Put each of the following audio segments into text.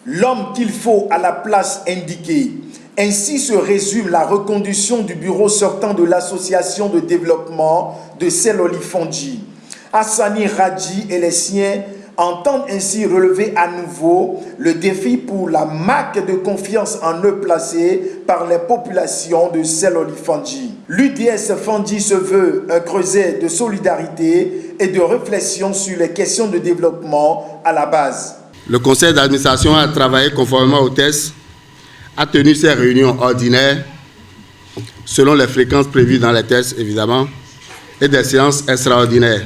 l'homme qu'il faut à la place indiquée. Ainsi se résume la reconduction du bureau sortant de l'association de développement de Sel-Olifondji. Hassani Radji et les siens entendent ainsi relever à nouveau le défi pour la marque de confiance en eux placée par les populations de Sel-Olifondji. L'UDS Fondji se veut un creuset de solidarité et de réflexion sur les questions de développement à la base. Le conseil d'administration a travaillé conformément au test, a tenu ses réunions ordinaires selon les fréquences prévues dans les tests évidemment et des séances extraordinaires.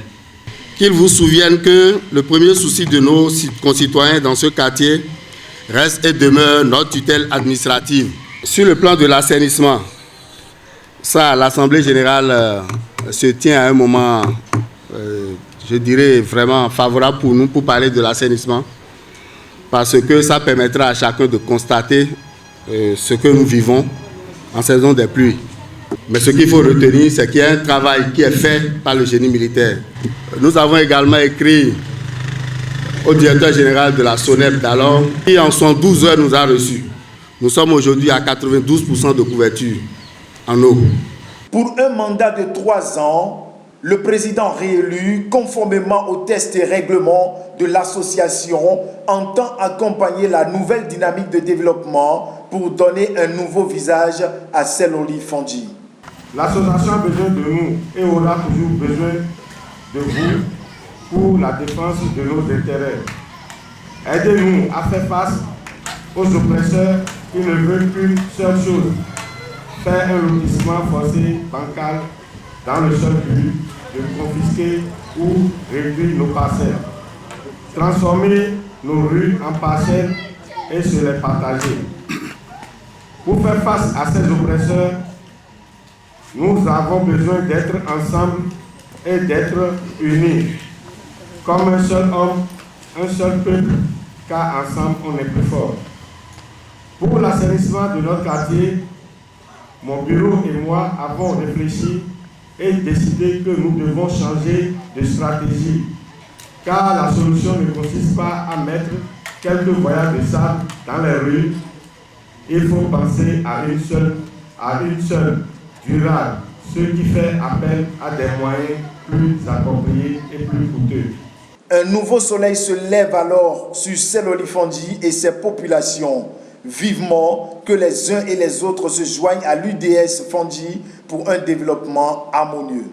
Qu'ils vous souviennent que le premier souci de nos concitoyens dans ce quartier reste et demeure notre tutelle administrative. Sur le plan de l'assainissement, ça, l'Assemblée générale se tient à un moment, je dirais, vraiment favorable pour nous pour parler de l'assainissement, parce que ça permettra à chacun de constater ce que nous vivons en saison des pluies. Mais ce qu'il faut retenir, c'est qu'il y a un travail qui est fait par le génie militaire. Nous avons également écrit au directeur général de la SONEP d'alors, qui en 112 heures nous a reçus. Nous sommes aujourd'hui à 92% de couverture en eau. Pour un mandat de 3 ans, le président réélu, conformément aux tests et règlements de l'association, entend accompagner la nouvelle dynamique de développement pour donner un nouveau visage à Sel-Olifondji. L'association a besoin de nous et aura toujours besoin de vous pour la défense de nos intérêts. Aidez-nous à faire face aux oppresseurs qui ne veulent qu'une seule chose, faire un lotissement forcé bancal dans le seul but de confisquer ou réduire nos parcelles, transformer nos rues en parcelles et se les partager. Pour faire face à ces oppresseurs, nous avons besoin d'être ensemble et d'être unis, comme un seul homme, un seul peuple, car ensemble on est plus fort. Pour l'assainissement de notre quartier, mon bureau et moi avons réfléchi et décidé que nous devons changer de stratégie, car la solution ne consiste pas à mettre quelques voyelles de sable dans les rues. Il faut penser à une seule durable, ce qui fait appel à des moyens plus appropriés et plus coûteux. Un nouveau soleil se lève alors sur Sel-Olifondji et ses populations. Vivement que les uns et les autres se joignent à l'UDS Fondji pour un développement harmonieux.